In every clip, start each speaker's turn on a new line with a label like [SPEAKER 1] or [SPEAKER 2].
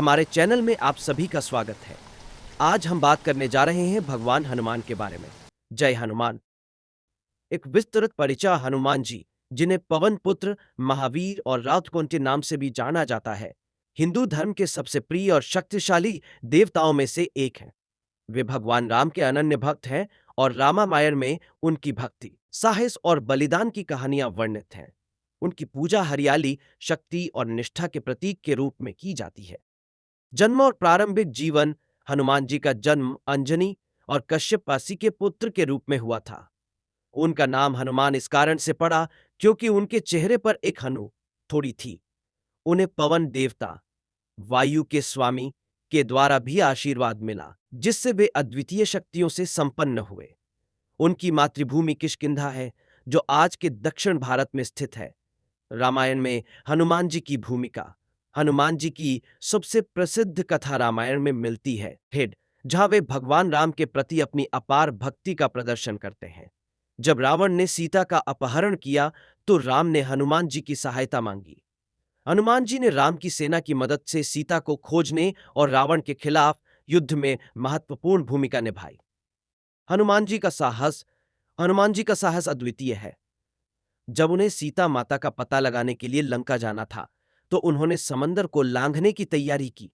[SPEAKER 1] हमारे चैनल में आप सभी का स्वागत है। आज हम बात करने जा रहे हैं भगवान हनुमान के बारे में। जय हनुमान। एक विस्तृत परिचय हनुमान जी, जिन्हें पवन पुत्र, महावीर और रातकोंटे नाम से भी जाना जाता है, हिंदू धर्म के सबसे प्रिय और शक्तिशाली देवताओं में से एक हैं। वे भगवान राम के अनन्य भक्त हैं और रामायण में उनकी भक्ति, साहस और बलिदान की कहानियां वर्णित हैं। उनकी पूजा हरियाली, शक्ति और निष्ठा के प्रतीक के रूप में की जाती है। जन्म और प्रारंभिक जीवन। हनुमान जी का जन्म अंजनी और कश्यपासी के पुत्र के रूप में हुआ था। उनका नाम हनुमान इस कारण से पड़ा क्योंकि उनके चेहरे पर एक हनु थोड़ी थी। उन्हें पवन देवता, वायु के स्वामी के द्वारा भी आशीर्वाद मिला, जिससे वे अद्वितीय शक्तियों से संपन्न हुए। उनकी मातृभूमि किष्किंधा है, जो आज के दक्षिण भारत में स्थित है। रामायण में हनुमान जी की भूमिका। हनुमान जी की सबसे प्रसिद्ध कथा रामायण में मिलती है, जहां वे भगवान राम के प्रति अपनी अपार भक्ति का प्रदर्शन करते हैं। जब रावण ने सीता का अपहरण किया तो राम ने हनुमान जी की सहायता मांगी। हनुमान जी ने राम की सेना की मदद से सीता को खोजने और रावण के खिलाफ युद्ध में महत्वपूर्ण भूमिका निभाई। हनुमान जी का साहस। हनुमान जी का साहस अद्वितीय है। जब उन्हें सीता माता का पता लगाने के लिए लंका जाना था, तो उन्होंने समंदर को लांघने की तैयारी की।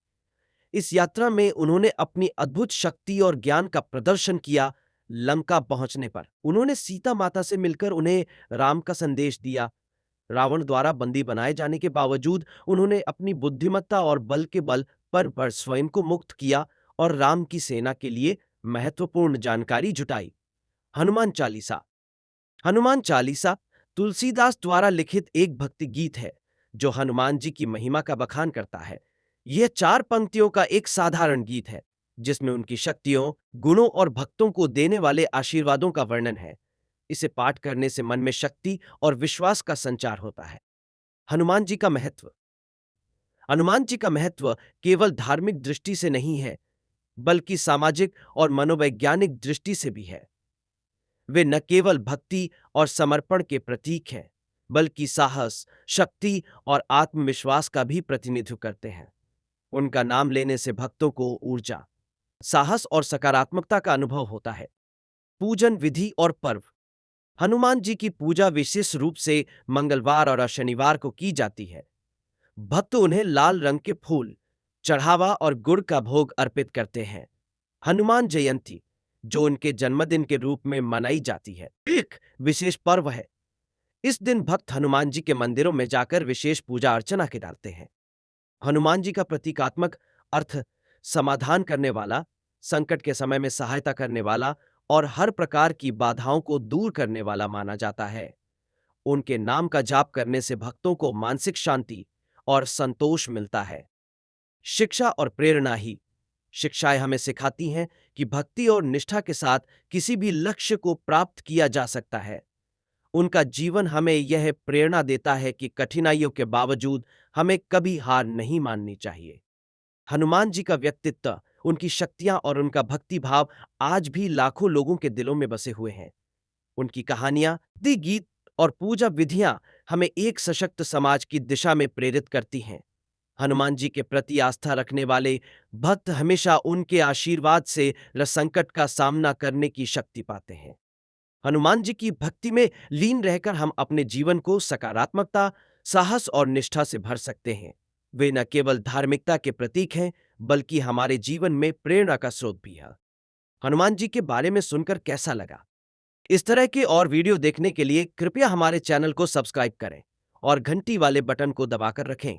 [SPEAKER 1] इस यात्रा में उन्होंने अपनी अद्भुत शक्ति और ज्ञान का प्रदर्शन किया। लंका पहुंचने पर उन्होंने सीता माता से मिलकर उन्हें राम का संदेश दिया। रावण द्वारा बंदी बनाए जाने के बावजूद उन्होंने अपनी बुद्धिमत्ता और बल के बल पर स्वयं को मुक्त किया और राम की सेना के लिए महत्वपूर्ण जानकारी जुटाई। हनुमान चालीसा। हनुमान चालीसा तुलसीदास द्वारा लिखित एक भक्ति गीत है, जो हनुमान जी की महिमा का बखान करता है। यह 4 पंक्तियों का एक साधारण गीत है, जिसमें उनकी शक्तियों, गुणों और भक्तों को देने वाले आशीर्वादों का वर्णन है। इसे पाठ करने से मन में शक्ति और विश्वास का संचार होता है। हनुमान जी का महत्व। हनुमान जी का महत्व केवल धार्मिक दृष्टि से नहीं है, बल्कि सामाजिक और मनोवैज्ञानिक दृष्टि से भी है। वे न केवल भक्ति और समर्पण के प्रतीक हैं, बल्कि साहस, शक्ति और आत्मविश्वास का भी प्रतिनिधित्व करते हैं। उनका नाम लेने से भक्तों को ऊर्जा, साहस और सकारात्मकता का अनुभव होता है। पूजन विधि और पर्व। हनुमान जी की पूजा विशेष रूप से मंगलवार और शनिवार को की जाती है। भक्त उन्हें लाल रंग के फूल, चढ़ावा और गुड़ का भोग अर्पित करते हैं। हनुमान जयंती, जो उनके जन्मदिन के रूप में मनाई जाती है, एक विशेष पर्व है। इस दिन भक्त हनुमान जी के मंदिरों में जाकर विशेष पूजा अर्चना के डालते हैं। हनुमान जी का प्रतीकात्मक अर्थ समाधान करने वाला, संकट के समय में सहायता करने वाला और हर प्रकार की बाधाओं को दूर करने वाला माना जाता है। उनके नाम का जाप करने से भक्तों को मानसिक शांति और संतोष मिलता है। शिक्षा और प्रेरणा ही। शिक्षाएं हमें सिखाती हैं कि भक्ति और निष्ठा के साथ किसी भी लक्ष्य को प्राप्त किया जा सकता है। उनका जीवन हमें यह प्रेरणा देता है कि कठिनाइयों के बावजूद हमें कभी हार नहीं माननी चाहिए। हनुमान जी का व्यक्तित्व, उनकी शक्तियां और उनका भक्ति भाव आज भी लाखों लोगों के दिलों में बसे हुए हैं। उनकी कहानियां, गीत और पूजा विधियां हमें एक सशक्त समाज की दिशा में प्रेरित करती हैं। हनुमान जी के प्रति आस्था रखने वाले भक्त हमेशा उनके आशीर्वाद से संकट का सामना करने की शक्ति पाते हैं। हनुमान जी की भक्ति में लीन रहकर हम अपने जीवन को सकारात्मकता, साहस और निष्ठा से भर सकते हैं। वे न केवल धार्मिकता के प्रतीक हैं, बल्कि हमारे जीवन में प्रेरणा का स्रोत भी है। हनुमान जी के बारे में सुनकर कैसा लगा? इस तरह के और वीडियो देखने के लिए कृपया हमारे चैनल को सब्सक्राइब करें और घंटी वाले बटन को दबाकर रखें।